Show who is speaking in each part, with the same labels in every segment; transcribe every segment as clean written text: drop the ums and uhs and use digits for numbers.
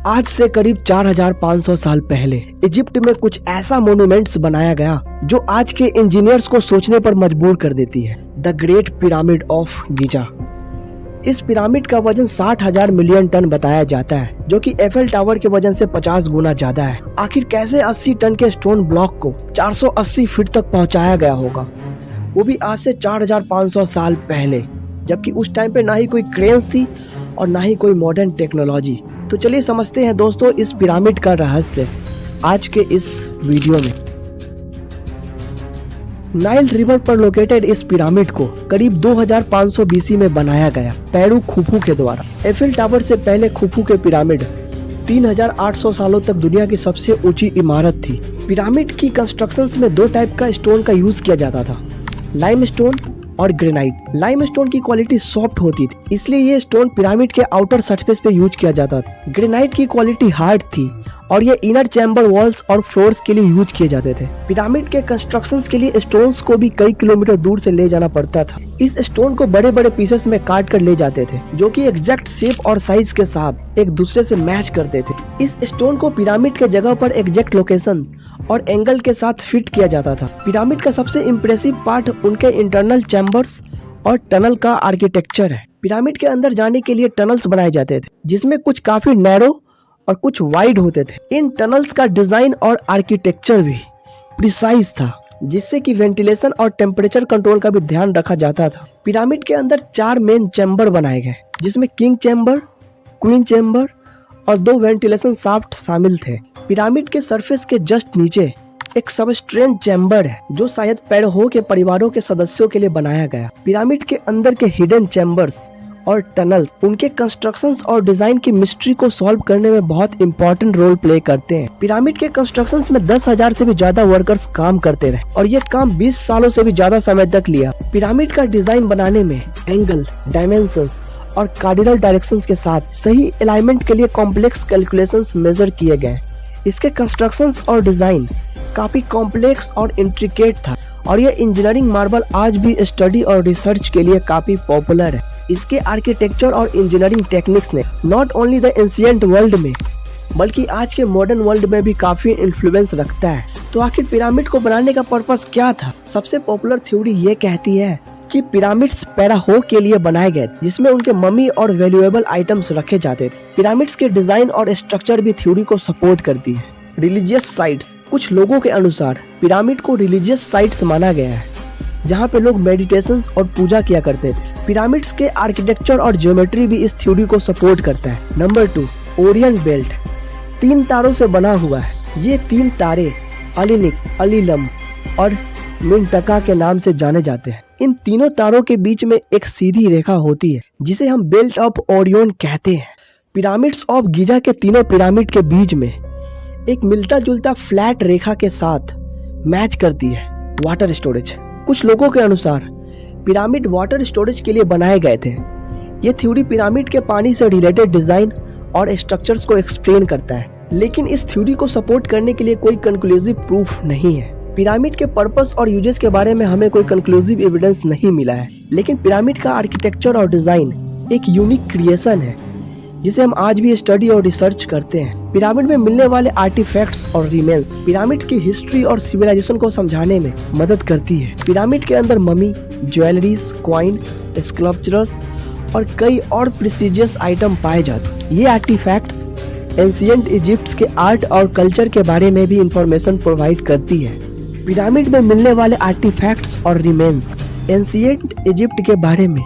Speaker 1: आज से करीब 4500 साल पहले इजिप्ट में कुछ ऐसा मोन्यूमेंट्स बनाया गया जो आज के इंजीनियर्स को सोचने पर मजबूर कर देती है। The great pyramid of Giza. इस पिरामिड का वजन 60,000 मिलियन टन बताया जाता है, जो कि एफएल टावर के वजन से 50 गुना ज्यादा है। आखिर कैसे 80 टन के स्टोन ब्लॉक को 480 फीट तक पहुंचाया गया होगा, वो भी आज से 4500 साल पहले, जबकि उस टाइम पे ना ही कोई क्रेन्स थी और ना ही कोई मॉडर्न टेक्नोलॉजी। तो चलिए समझते हैं दोस्तों इस पिरामिड का रहस्य आज के इस वीडियो में। नाइल रिवर पर लोकेटेड इस पिरामिड को करीब 2500 बीसी में बनाया गया पेरू खुफू के द्वारा। एफिल टावर से पहले खुफू के पिरामिड 3800 सालों तक दुनिया की सबसे ऊंची इमारत थी। पिरामिड की कंस्ट्रक्शंस में दो टाइप का स्टोन का यूज किया जाता था, लाइमस्टोन और ग्रेनाइट। लाइमस्टोन की क्वालिटी सॉफ्ट होती थी, इसलिए ये स्टोन पिरामिड के आउटर सरफेस पे यूज किया जाता था। ग्रेनाइट की क्वालिटी हार्ड थी और ये इनर चैम्बर वॉल्स और फ्लोर्स के लिए यूज किए जाते थे। पिरामिड के कंस्ट्रक्शंस के लिए स्टोन्स को भी कई किलोमीटर दूर से ले जाना पड़ता था। इस स्टोन को बड़े बड़े पीसेस में काट कर ले जाते थे, जो कि एग्जैक्ट शेप और साइज के साथ एक दूसरे से मैच करते थे। इस स्टोन को पिरामिड के जगह पर एग्जैक्ट लोकेशन और एंगल के साथ फिट किया जाता था। पिरामिड का सबसे इम्प्रेसिव पार्ट उनके इंटरनल चैम्बर्स और टनल का आर्किटेक्चर है। पिरामिड के अंदर जाने के लिए टनल्स बनाए जाते थे, जिसमें कुछ काफी नैरो और कुछ वाइड होते थे। इन टनल्स का डिजाइन और आर्किटेक्चर भी प्रिसाइज था, जिससे कि वेंटिलेशन और टेम्परेचर कंट्रोल का भी ध्यान रखा जाता था। पिरामिड के अंदर 4 मेन चैम्बर बनाए गए, जिसमें किंग चैम्बर, क्वीन चैम्बर और 2 वेंटिलेशन शाफ्ट शामिल थे। पिरामिड के सरफेस के जस्ट नीचे एक सबस्ट्रेन चैम्बर है, जो शायद पैरहो के परिवारों के सदस्यों के लिए बनाया गया। पिरामिड के अंदर के हिडन चैम्बर्स और टनल उनके कंस्ट्रक्शंस और डिजाइन की मिस्ट्री को सॉल्व करने में बहुत इंपॉर्टेंट रोल प्ले करते हैं। पिरामिड के कंस्ट्रक्शंस में 10,000 से भी ज्यादा वर्कर्स काम करते रहे और ये काम 20 सालों से भी ज्यादा समय तक लिया। पिरामिड का डिजाइन बनाने में एंगल, डायमेंशंस और कार्डिनल डायरेक्शंस के साथ सही अलाइनमेंट के लिए कॉम्प्लेक्स कैलकुलेशंस मेजर किए गए। इसके कंस्ट्रक्शंस और डिजाइन काफी कॉम्प्लेक्स और इंट्रिकेट था और ये इंजीनियरिंग मार्बल आज भी स्टडी और रिसर्च के लिए काफी पॉपुलर है। इसके आर्किटेक्चर और इंजीनियरिंग टेक्निक्स ने not only the ancient world में बल्कि आज के मॉडर्न वर्ल्ड में भी काफी इन्फ्लुएंस रखता है। तो आखिर पिरामिड को बनाने का पर्पस क्या था? सबसे पॉपुलर थ्योरी ये कहती है कि पिरामिड्स पैराहो के लिए बनाए गए, जिसमें उनके मम्मी और वैल्यूएबल आइटम्स रखे जाते थे। पिरामिड्स के डिजाइन और स्ट्रक्चर भी थ्योरी को सपोर्ट करती है। Religious sites. कुछ लोगों के अनुसार पिरामिड को रिलीजियस साइट्स माना गया है, जहाँ पे लोग मेडिटेशंस और पूजा किया करते थे। पिरामिड्स के आर्किटेक्चर और ज्योमेट्री भी इस थ्योरी को सपोर्ट करता है। नंबर 2, ओरियन बेल्ट 3 तारों से बना हुआ है। ये 3 तारे अलिनिक, अलीलम और मिंटका के नाम से जाने जाते हैं। इन तीनों तारों के बीच में एक सीधी रेखा होती है, जिसे हम बेल्ट ऑफ ओरियन कहते हैं। पिरामिड्स ऑफ गिजा के तीनों पिरामिड के बीच में एक मिलता जुलता फ्लैट रेखा के साथ मैच करती है वाटर स्टोरेज। कुछ लोगों के अनुसार पिरामिड वाटर स्टोरेज के लिए बनाए गए थे। ये थ्योरी पिरामिड के पानी से रिलेटेड डिजाइन और स्ट्रक्चर्स को एक्सप्लेन करता है, लेकिन इस थ्योरी को सपोर्ट करने के लिए कोई कंक्लूसिव प्रूफ नहीं है। पिरामिड के पर्पस और यूजेस के बारे में हमें कोई कंक्लूसिव एविडेंस नहीं मिला है, लेकिन पिरामिड का आर्किटेक्चर और डिजाइन एक यूनिक क्रिएशन है, जिसे हम आज भी स्टडी और रिसर्च करते हैं। पिरामिड में मिलने वाले आर्टिफैक्ट्स और रिमेन्स पिरामिड की हिस्ट्री और सिविलाइजेशन को समझाने में मदद करती है। पिरामिड के अंदर ममी, ज्वेलरीज, कॉइन, स्कल्पचर्स और कई और प्रेस्टिजियस आइटम पाए जाते हैं। ये आर्टिफैक्ट्स एंशिएंट इजिप्ट के आर्ट और कल्चर के बारे में भी इंफॉर्मेशन प्रोवाइड करती है। पिरामिड में मिलने वाले आर्टिफैक्ट्स और रिमेन्स एंशिएंट इजिप्ट के बारे में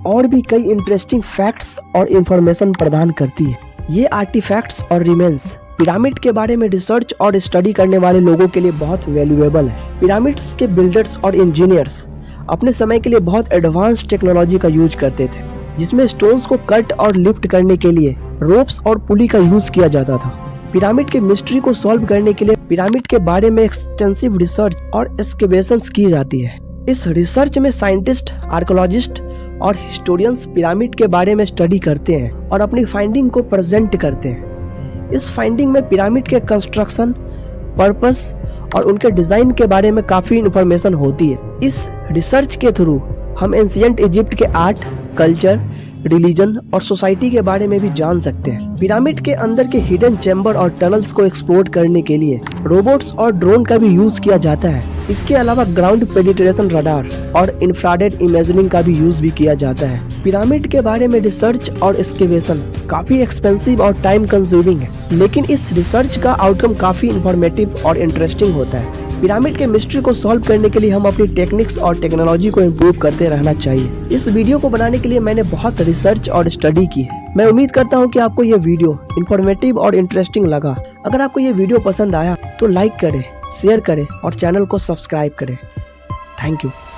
Speaker 1: और भी कई इंटरेस्टिंग फैक्ट्स और इंफॉर्मेशन प्रदान करती है। ये आर्टिफैक्ट्स और रिमेन्स पिरामिड के बारे में रिसर्च और स्टडी करने वाले लोगों के लिए बहुत वैल्यूएबल है। पिरामिड्स के बिल्डर्स और इंजीनियर्स अपने समय के लिए बहुत एडवांस टेक्नोलॉजी का यूज करते थे, जिसमें स्टोन्स को कट और लिफ्ट करने के लिए रोप्स और पुली का यूज किया जाता था। पिरामिड के मिस्ट्री को सॉल्व करने के लिए पिरामिड के बारे में एक्सटेंसिव रिसर्च और एक्सकेवेशंस की जाती है। इस रिसर्च में साइंटिस्ट, आर्कियोलॉजिस्ट और हिस्टोरियंस पिरामिड के बारे में स्टडी करते हैं और अपनी फाइंडिंग को प्रेजेंट करते हैं। इस फाइंडिंग में पिरामिड के कंस्ट्रक्शन, पर्पस और उनके डिजाइन के बारे में काफी इंफॉर्मेशन होती है। इस रिसर्च के थ्रू हम एंशिएंट इजिप्ट के आर्ट, कल्चर रिलीजन और सोसाइटी के बारे में भी जान सकते हैं। पिरामिड के अंदर के हिडन चैम्बर और टनल्स को एक्सप्लोर करने के लिए रोबोट्स और ड्रोन का भी यूज किया जाता है। इसके अलावा ग्राउंड पेनिट्रेशन रडार और इंफ्रारेड इमेजिंग का भी यूज भी किया जाता है। पिरामिड के बारे में रिसर्च और एक्सकेवेशन काफी एक्सपेंसिव और टाइम कंज्यूमिंग है, लेकिन इस रिसर्च का आउटकम काफी इंफॉर्मेटिव और इंटरेस्टिंग होता है। पिरामिड के मिस्ट्री को सॉल्व करने के लिए हम अपनी टेक्निक्स और टेक्नोलॉजी को इम्प्रूव करते रहना चाहिए। इस वीडियो को बनाने के लिए मैंने बहुत रिसर्च और स्टडी की है। मैं उम्मीद करता हूँ कि आपको ये वीडियो इन्फॉर्मेटिव और इंटरेस्टिंग लगा। अगर आपको ये वीडियो पसंद आया तो लाइक करें, शेयर करें और चैनल को सब्सक्राइब करें। Thank you.